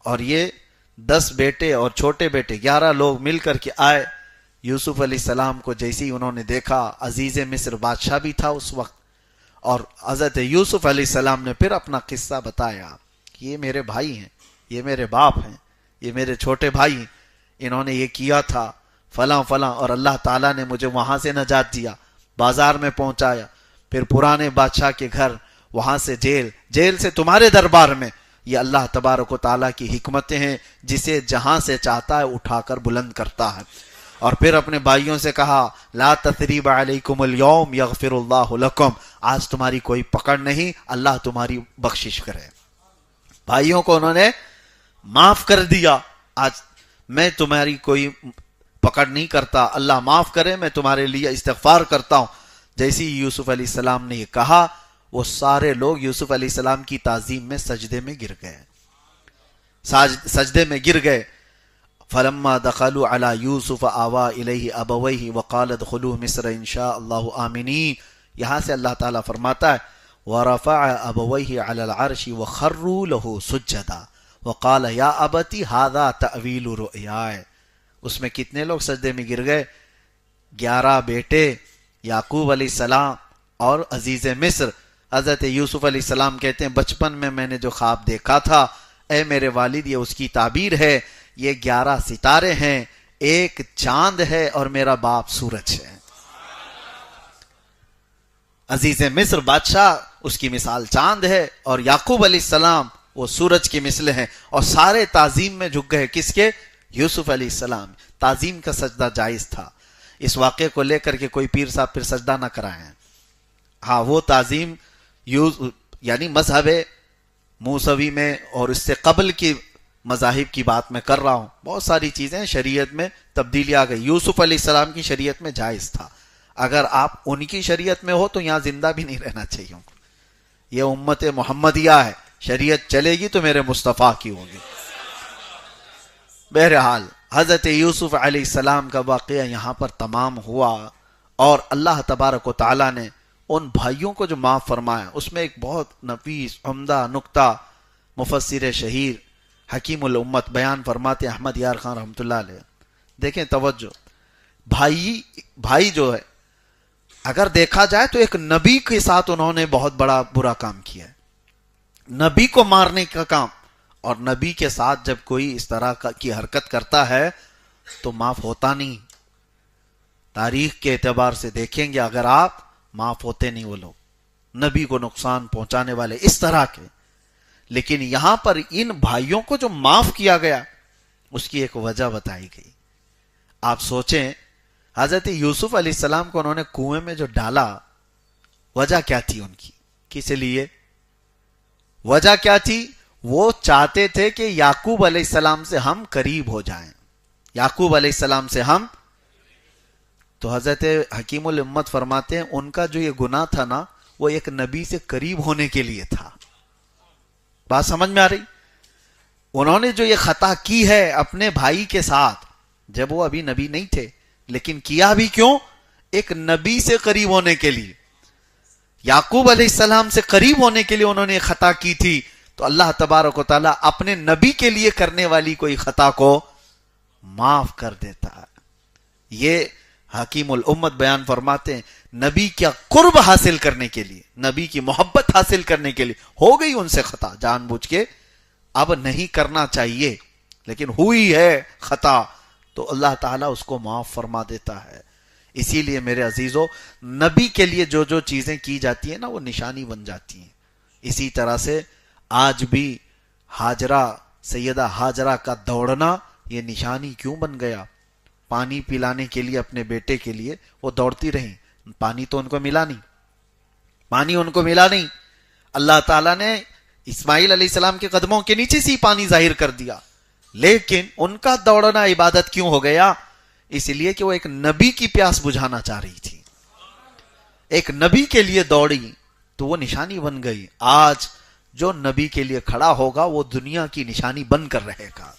اور یہ 10 بیٹے اور چھوٹے بیٹے 11 لوگ مل کر کے آئے۔ یوسف علیہ السلام کو جیسے ہی انہوں نے دیکھا، عزیز مصر بادشاہ بھی تھا اس وقت، اور حضرت یوسف علیہ السلام نے پھر اپنا قصہ بتایا کہ یہ میرے بھائی ہیں، یہ میرے باپ ہیں، یہ میرے چھوٹے بھائی ہیں، انہوں نے یہ کیا تھا فلاں فلاں، اور اللہ تعالیٰ نے مجھے وہاں سے نجات دیا، بازار میں پہنچایا، پھر پرانے بادشاہ کے گھر، وہاں سے جیل سے تمہارے دربار میں۔ یہ اللہ تبارک و تعالیٰ کی حکمتیں ہیں، جسے جہاں سے چاہتا ہے اٹھا کر بلند کرتا ہے۔ اور پھر اپنے بھائیوں سے کہا لا تثریب علیکم اليوم یغفر اللہ لکم، آج تمہاری کوئی پکڑ نہیں، اللہ تمہاری بخشش کرے۔ بھائیوں کو انہوں نے معاف کر دیا، آج میں تمہاری کوئی پکڑ نہیں کرتا، اللہ معاف کرے، میں تمہارے لیے استغفار کرتا ہوں۔ جیسی یوسف علیہ السلام نے یہ کہا، وہ سارے لوگ یوسف علیہ السلام کی تعظیم میں سجدے میں گر گئے، سجدے میں گر گئے۔ فلما دخلوا على يوسف آوى الیہ ابویہ وقال ادخلوا مصر ان شاء اللہ آمنین۔ یہاں سے اللہ تعالیٰ فرماتا ہے ورفع ابویہ علی العرش وخروا له سجدا وقال یا ابت هذا تأویل رؤیاي۔ اس میں کتنے لوگ سجدے میں گر گئے؟ 11 بیٹے، یعقوب علیہ السلام اور عزیز مصر۔ حضرت یوسف علیہ السلام کہتے ہیں بچپن میں نے جو خواب دیکھا تھا، اے میرے والد یہ اس کی تعبیر ہے، یہ 11 ستارے ہیں، ایک چاند ہے اور میرا باپ سورج ہے۔ عزیز مصر بادشاہ، اس کی مثال چاند ہے، اور یعقوب علیہ السلام وہ سورج کی مثل ہیں، اور سارے تعظیم میں جھک گئے، کس کے؟ یوسف علیہ السلام۔ تعظیم کا سجدہ جائز تھا، اس واقعے کو لے کر کے کوئی پیر صاحب پھر سجدہ نہ کرائیں۔ ہاں وہ تعظیم یعنی مذہب موسوی میں اور اس سے قبل کی مذاہب کی بات میں کر رہا ہوں، بہت ساری چیزیں شریعت میں تبدیلی آ گئی۔ یوسف علیہ السلام کی شریعت میں جائز تھا، اگر آپ ان کی شریعت میں ہو تو یہاں زندہ بھی نہیں رہنا چاہیے. یہ امت محمدیہ ہے، شریعت چلے گی تو میرے مصطفیٰ کی ہوگی. بہرحال حضرت یوسف علیہ السلام کا واقعہ یہاں پر تمام ہوا، اور اللہ تبارک و تعالیٰ نے ان بھائیوں کو جو معاف فرمایا، اس میں ایک بہت نفیس عمدہ نکتہ مفسر شہیر حکیم الامت بیان فرماتے احمد یار خان رحمۃ اللہ علیہ. دیکھیں توجہ، بھائی جو ہے، اگر دیکھا جائے تو ایک نبی کے ساتھ انہوں نے بہت بڑا برا کام کیا ہے، نبی کو مارنے کا کام. اور نبی کے ساتھ جب کوئی اس طرح کی حرکت کرتا ہے تو معاف ہوتا نہیں. تاریخ کے اعتبار سے دیکھیں گے، اگر آپ معاف ہوتے نہیں وہ لوگ، نبی کو نقصان پہنچانے والے اس طرح کے. لیکن یہاں پر ان بھائیوں کو جو معاف کیا گیا اس کی ایک وجہ بتائی گئی. آپ سوچیں، حضرت یوسف علیہ السلام کو انہوں نے کنویں میں جو ڈالا، وجہ کیا تھی ان کی؟ کس لیے وجہ کیا تھی؟ وہ چاہتے تھے کہ یعقوب علیہ السلام سے ہم قریب ہو جائیں، یعقوب علیہ السلام سے ہم. تو حضرت حکیم الامت فرماتے ہیں ان کا جو یہ گناہ تھا نا، وہ ایک نبی سے قریب ہونے کے لیے تھا. بات سمجھ میں آ رہی؟ انہوں نے جو یہ خطا کی ہے اپنے بھائی کے ساتھ، جب وہ ابھی نبی نہیں تھے، لیکن کیا بھی کیوں؟ ایک نبی سے قریب ہونے کے لیے، یعقوب علیہ السلام سے قریب ہونے کے لیے انہوں نے خطا کی تھی. تو اللہ تبارک و تعالیٰ اپنے نبی کے لیے کرنے والی کوئی خطا کو معاف کر دیتا ہے. یہ حکیم الامت بیان فرماتے ہیں نبی کیا قرب حاصل کرنے کے لیے، نبی کی محبت حاصل کرنے کے لیے ہو گئی ان سے خطا جان بوجھ کے، اب نہیں کرنا چاہیے لیکن ہوئی ہے خطا، تو اللہ تعالیٰ اس کو معاف فرما دیتا ہے. اسی لیے میرے عزیزو، نبی کے لیے جو جو چیزیں کی جاتی ہیں نا، وہ نشانی بن جاتی ہیں. اسی طرح سے آج بھی ہاجرہ، سیدہ ہاجرہ کا دوڑنا یہ نشانی کیوں بن گیا؟ پانی پلانے کے لیے اپنے بیٹے کے لیے وہ دوڑتی رہیں، پانی تو ان کو ملا نہیں. اللہ تعالیٰ نے اسماعیل علیہ السلام کے قدموں کے نیچے سے پانی ظاہر کر دیا، لیکن ان کا دوڑنا عبادت کیوں ہو گیا؟ اس لیے کہ وہ ایک نبی کی پیاس بجھانا چاہ رہی تھی، ایک نبی کے لیے دوڑی تو وہ نشانی بن گئی. آج جو نبی کے لیے کھڑا ہوگا وہ دنیا کی نشانی بن کر رہے گا.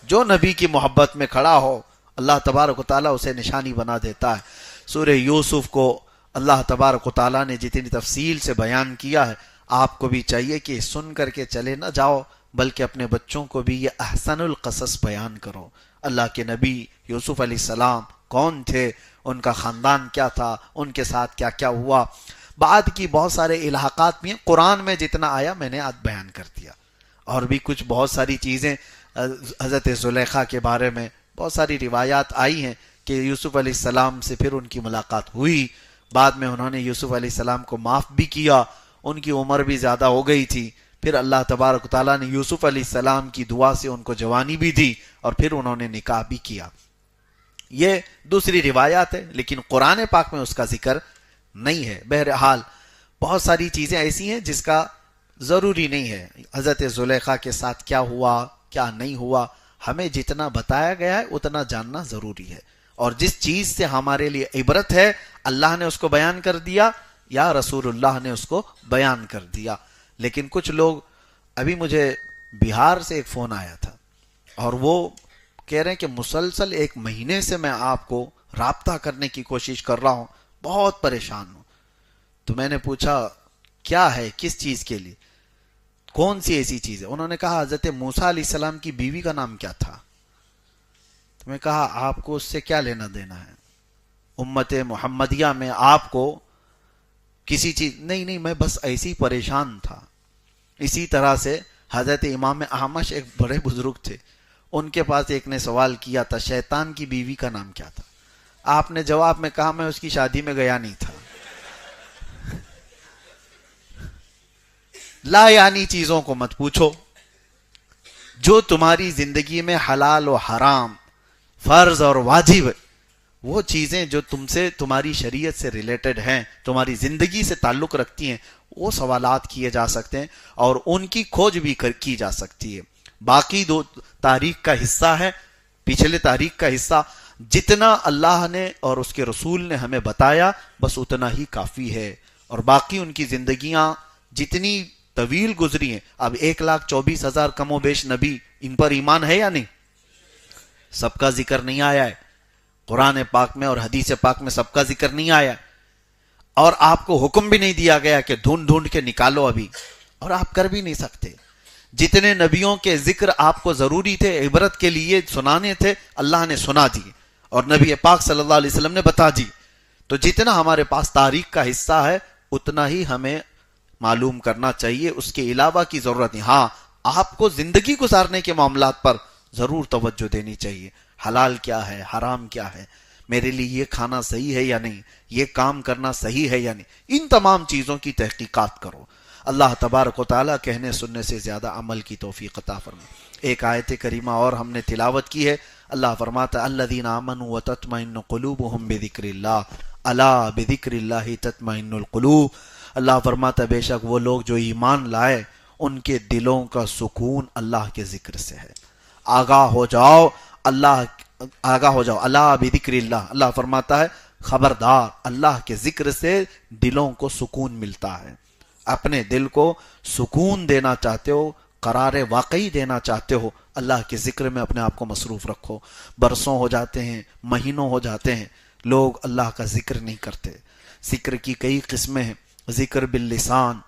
جو نبی کی محبت میں کھڑا ہو اللہ تبارک و تعالیٰ اسے نشانی بنا دیتا ہے. سورہ یوسف کو اللہ تبارک و تعالیٰ نے جتنی تفصیل سے بیان کیا ہے، آپ کو بھی چاہیے کہ سن کر کے چلے نہ جاؤ، بلکہ اپنے بچوں کو بھی یہ احسن القصص بیان کرو. اللہ کے نبی یوسف علیہ السلام کون تھے، ان کا خاندان کیا تھا، ان کے ساتھ کیا کیا ہوا. بعد کی بہت سارے الحاقات بھی ہیں، قرآن میں جتنا آیا میں نے آج بیان کر دیا. اور بھی کچھ بہت ساری چیزیں حضرت زلیخا کے بارے میں بہت ساری روایات آئی ہیں کہ یوسف علیہ السلام سے پھر ان کی ملاقات ہوئی، بعد میں انہوں نے یوسف علیہ السلام کو معاف بھی کیا، ان کی عمر بھی زیادہ ہو گئی تھی. پھر اللہ تبارک و تعالیٰ نے یوسف علیہ السلام کی دعا سے ان کو جوانی بھی دی، اور پھر انہوں نے نکاح بھی کیا. یہ دوسری روایات ہے، لیکن قرآن پاک میں اس کا ذکر نہیں ہے. بہرحال بہت ساری چیزیں ایسی ہیں جس کا ضروری نہیں ہے حضرت زلیخا کے ساتھ کیا ہوا کیا نہیں ہوا، ہمیں جتنا بتایا گیا ہے اتنا جاننا ضروری ہے. اور جس چیز سے ہمارے لیے عبرت ہے اللہ نے اس کو بیان کر دیا یا رسول اللہ نے اس کو بیان کر دیا. لیکن کچھ لوگ، ابھی مجھے بہار سے ایک فون آیا تھا اور وہ کہہ رہے ہیں کہ مسلسل 1 مہینے سے میں آپ کو رابطہ کرنے کی کوشش کر رہا ہوں، بہت پریشان ہوں. تو میں نے پوچھا کیا ہے، کس چیز کے لیے، کون سی ایسی چیز ہے؟ انہوں نے کہا حضرت موسیٰ علیہ السلام کی بیوی کا نام کیا تھا. تو میں کہا آپ کو اس سے کیا لینا دینا ہے؟ امت محمدیہ میں آپ کو کسی چیز نہیں، میں بس ایسی پریشان تھا. اسی طرح سے حضرت امام احمش ایک بڑے بزرگ تھے، ان کے پاس ایک نے سوال کیا تھا شیطان کی بیوی کا نام کیا تھا. آپ نے جواب میں کہا میں اس کی شادی میں گیا نہیں تھا. لا یعنی چیزوں کو مت پوچھو. جو تمہاری زندگی میں حلال و حرام، فرض اور واجب، وہ چیزیں جو تم سے، تمہاری شریعت سے ریلیٹڈ ہیں، تمہاری زندگی سے تعلق رکھتی ہیں، وہ سوالات کیے جا سکتے ہیں اور ان کی کھوج بھی کی جا سکتی ہے. باقی دو تاریخ کا حصہ ہے، پچھلے تاریخ کا حصہ. جتنا اللہ نے اور اس کے رسول نے ہمیں بتایا بس اتنا ہی کافی ہے، اور باقی ان کی زندگیاں جتنی طویل گزری ہیں، اب 1,24,000 کم و بیش نبی، ان پر ایمان ہے یا نہیں؟ سب کا ذکر نہیں آیا ہے قرآن پاک میں اور حدیث پاک میں، سب کا ذکر نہیں آیا ہے، اور آپ کو حکم بھی نہیں دیا گیا کہ ڈھونڈ ڈھونڈ کے نکالو ابھی، اور آپ کر بھی نہیں سکتے۔ جتنے نبیوں کے ذکر آپ کو ضروری تھے، عبرت کے لیے سنانے تھے، اللہ نے سنا دی اور نبی پاک صلی اللہ علیہ وسلم نے بتا دی۔ تو جتنا ہمارے پاس تاریخ کا حصہ ہے اتنا ہی ہمیں معلوم کرنا چاہیے، اس کے علاوہ کی ضرورت نہیں۔ ہاں، آپ کو زندگی گزارنے کے معاملات پر ضرور توجہ دینی چاہیے، حلال کیا ہے، حرام کیا ہے، میرے لیے یہ کھانا صحیح ہے یا نہیں، یہ کام کرنا صحیح ہے یا نہیں، ان تمام چیزوں کی تحقیقات کرو۔ اللہ تبارک و تعالیٰ کہنے سننے سے زیادہ عمل کی توفیق عطا فرمائے۔ ایک آیت کریمہ اور ہم نے تلاوت کی ہے، اللہ فرماتا ہے الذین آمنوا وتطمئن قلوبهم بذکر اللہ الا بذکر اللہ تطمئن القلوب۔ اللہ فرماتا ہے بے شک وہ لوگ جو ایمان لائے ان کے دلوں کا سکون اللہ کے ذکر سے ہے۔ آگاہ ہو جاؤ، آگاہ ہو جاؤ، الا بذکر اللہ، اللہ فرماتا ہے خبردار، اللہ کے ذکر سے دلوں کو سکون ملتا ہے۔ اپنے دل کو سکون دینا چاہتے ہو، قرار واقعی دینا چاہتے ہو، اللہ کے ذکر میں اپنے آپ کو مصروف رکھو۔ برسوں ہو جاتے ہیں، مہینوں ہو جاتے ہیں، لوگ اللہ کا ذکر نہیں کرتے۔ ذکر کی کئی قسمیں ہیں، ذکر باللسان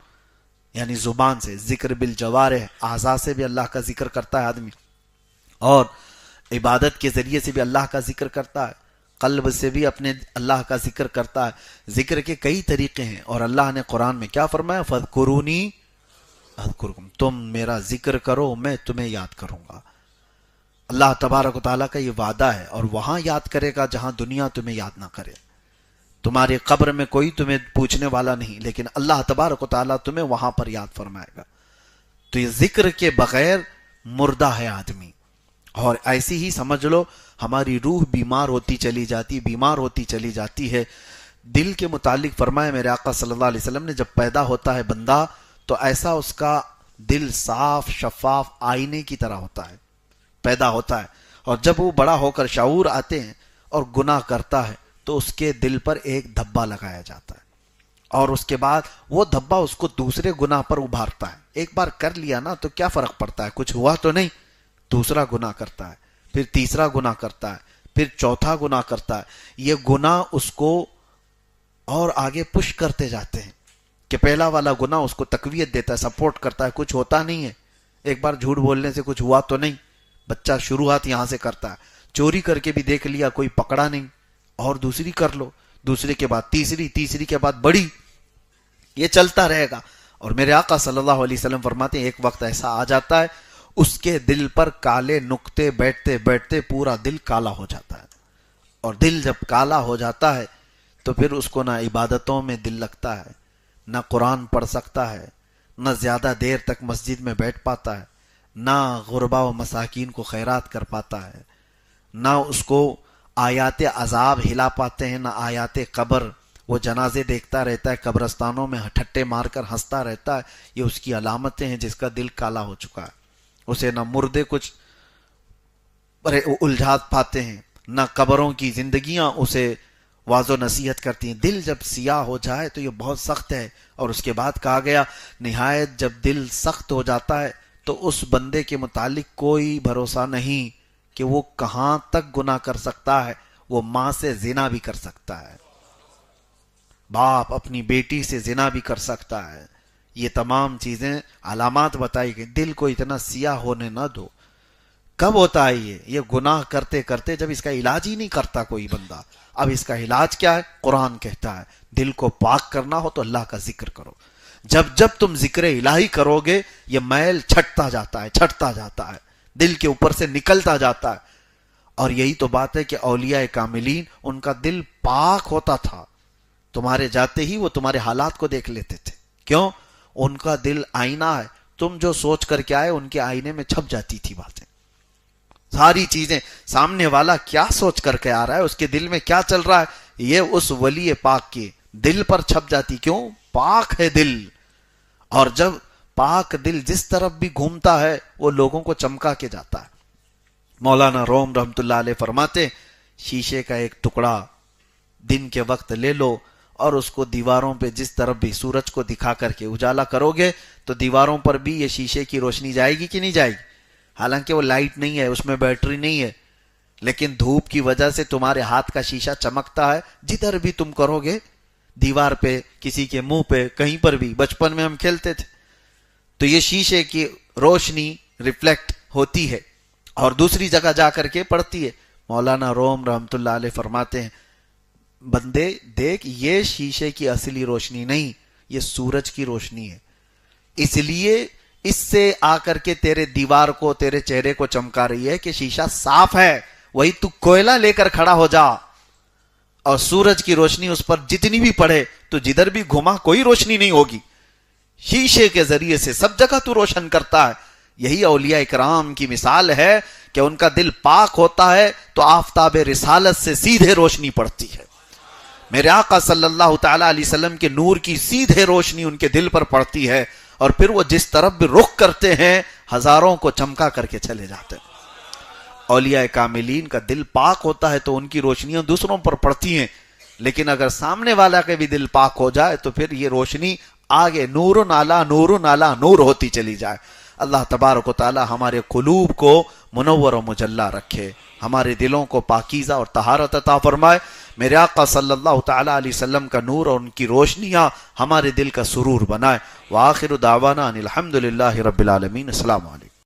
یعنی زبان سے، ذکر بالجوارح اعضاء سے بھی اللہ کا ذکر کرتا ہے آدمی، اور عبادت کے ذریعے سے بھی اللہ کا ذکر کرتا ہے، قلب سے بھی اپنے اللہ کا ذکر کرتا ہے۔ ذکر کے کئی طریقے ہیں، اور اللہ نے قرآن میں کیا فرمایا؟ فَاذْكُرُونِي اذکرکم، تم میرا ذکر کرو میں تمہیں یاد کروں گا۔ اللہ تبارک و تعالیٰ کا یہ وعدہ ہے، اور وہاں یاد کرے گا جہاں دنیا تمہیں یاد نہ کرے۔ تمہاری قبر میں کوئی تمہیں پوچھنے والا نہیں، لیکن اللہ تبارک و تعالیٰ تمہیں وہاں پر یاد فرمائے گا۔ تو یہ ذکر کے بغیر مردہ ہے آدمی، اور ایسی ہی سمجھ لو ہماری روح بیمار ہوتی چلی جاتی ہے۔ دل کے متعلق فرمایا میرے آقا صلی اللہ علیہ وسلم نے، جب پیدا ہوتا ہے بندہ تو ایسا اس کا دل صاف شفاف آئینے کی طرح ہوتا ہے، پیدا ہوتا ہے، اور جب وہ بڑا ہو کر شعور آتے ہیں اور گناہ کرتا ہے تو اس کے دل پر ایک دھبا لگایا جاتا ہے، اور اس کے بعد وہ دھبا اس کو دوسرے گناہ پر ابھارتا ہے۔ ایک بار کر لیا نا تو کیا فرق پڑتا ہے، کچھ ہوا تو نہیں، دوسرا گناہ کرتا ہے، پھر تیسرا گناہ کرتا ہے، پھر چوتھا گناہ کرتا ہے۔ یہ گناہ اس کو اور آگے پش کرتے جاتے ہیں کہ پہلا والا گناہ اس کو تقویت دیتا ہے، سپورٹ کرتا ہے، کچھ ہوتا نہیں ہے، ایک بار جھوٹ بولنے سے کچھ ہوا تو نہیں، بچہ شروعات یہاں سے کرتا ہے، چوری کر کے بھی دیکھ لیا کوئی پکڑا نہیں، اور دوسری کر لو، دوسری کے بعد تیسری، تیسری کے بعد بڑی، یہ چلتا رہے گا۔ اور میرے آقا صلی اللہ علیہ وسلم فرماتے ہیں ایک وقت ایسا آ جاتا ہے اس کے دل پر کالے نقطے بیٹھتے بیٹھتے پورا دل کالا ہو جاتا ہے، اور دل جب کالا ہو جاتا ہے تو پھر اس کو نہ عبادتوں میں دل لگتا ہے، نہ قرآن پڑھ سکتا ہے، نہ زیادہ دیر تک مسجد میں بیٹھ پاتا ہے، نہ غربا و مساکین کو خیرات کر پاتا ہے، نہ اس کو آیات عذاب ہلا پاتے ہیں، نہ آیات قبر، وہ جنازے دیکھتا رہتا ہے، قبرستانوں میں ٹھٹے مار کر ہنستا رہتا ہے، یہ اس کی علامتیں ہیں جس کا دل کالا ہو چکا ہے۔ اسے نہ مردے کچھ الجھات پاتے ہیں، نہ قبروں کی زندگیاں اسے واض و نصیحت کرتی ہیں۔ دل جب سیاہ ہو جائے تو یہ بہت سخت ہے، اور اس کے بعد کہا گیا نہایت جب دل سخت ہو جاتا ہے تو اس بندے کے متعلق کوئی بھروسہ نہیں کہ وہ کہاں تک گناہ کر سکتا ہے۔ وہ ماں سے زنا بھی کر سکتا ہے، باپ اپنی بیٹی سے زنا بھی کر سکتا ہے۔ یہ تمام چیزیں علامات بتائی گئی۔ دل کو اتنا سیاہ ہونے نہ دو۔ کب ہوتا ہے یہ گناہ کرتے کرتے، جب اس کا علاج ہی نہیں کرتا کوئی بندہ۔ اب اس کا علاج کیا ہے؟ قرآن کہتا ہے دل کو پاک کرنا ہو تو اللہ کا ذکر کرو۔ جب جب تم ذکر الہی کرو گے یہ میل چھٹتا جاتا ہے، دل کے اوپر سے نکلتا جاتا ہے۔ اور یہی تو بات ہے کہ اولیاء کاملین ان کا دل پاک ہوتا تھا، تمہارے جاتے ہی وہ تمہارے حالات کو دیکھ لیتے تھے۔ کیوں؟ ان کا دل آئینہ ہے، تم جو سوچ کر کے آئے ان کے آئینے میں چھپ جاتی تھی باتیں، ساری چیزیں، سامنے والا کیا سوچ کر کے آ رہا ہے، اس کے دل میں کیا چل رہا ہے، یہ اس ولی پاک کے دل پر چھپ جاتی۔ کیوں؟ پاک ہے دل، اور جب پاک دل جس طرف بھی گھومتا ہے وہ لوگوں کو چمکا کے جاتا ہے۔ مولانا روم رحمت اللہ علیہ فرماتے شیشے کا ایک ٹکڑا دن کے وقت لے لو اور اس کو دیواروں پہ جس طرف بھی سورج کو دکھا کر کے اجالا کرو گے تو دیواروں پر بھی یہ شیشے کی روشنی جائے گی کہ نہیں جائے گی؟ حالانکہ وہ لائٹ نہیں ہے، اس میں بیٹری نہیں ہے، لیکن دھوپ کی وجہ سے تمہارے ہاتھ کا شیشہ چمکتا ہے، جدھر بھی تم کرو گے، دیوار پہ، کسی کے منہ پہ، کہیں پر بھی. بچپن میں ہم کھیلتے تھے تو یہ شیشے کی روشنی ریفلیکٹ ہوتی ہے اور دوسری جگہ جا کر کے پڑتی ہے. مولانا روم رحمت اللہ علیہ فرماتے ہیں بندے دیکھ، یہ شیشے کی اصلی روشنی نہیں، یہ سورج کی روشنی ہے، اس لیے اس سے آ کر کے تیرے دیوار کو، تیرے چہرے کو چمکا رہی ہے کہ شیشہ صاف ہے. وہی تو کوئلہ لے کر کھڑا ہو جا اور سورج کی روشنی اس پر جتنی بھی پڑے تو جدھر بھی گھما کوئی روشنی نہیں ہوگی. شیشے کے ذریعے سے سب جگہ تو روشن کرتا ہے. یہی اولیاء اکرام کی مثال ہے کہ ان کا دل پاک ہوتا ہے تو آفتاب رسالت سے سیدھے روشنی پڑتی ہے. میرے آقا صلی اللہ تعالی علیہ وسلم کے نور کی سیدھے روشنی ان کے دل پر پڑتی ہے اور پھر وہ جس طرف بھی رخ کرتے ہیں ہزاروں کو چمکا کر کے چلے جاتے ہیں. اولیاء کاملین کا دل پاک ہوتا ہے تو ان کی روشنیاں دوسروں پر پڑتی ہیں، لیکن اگر سامنے والا کے بھی دل پاک ہو جائے تو پھر یہ روشنی آگے نور نالا نور نالا نور ہوتی چلی جائے. اللہ تبارک و تعالی ہمارے قلوب کو منور و مجلہ رکھے، ہمارے دلوں کو پاکیزہ اور طہارت عطا فرمائے. میرے آقا صلی اللہ تعالی علیہ وسلم کا نور اور ان کی روشنیاں ہمارے دل کا سرور بنائے. وآخر دعوانا ان الحمدللہ رب العالمین. السلام علیکم.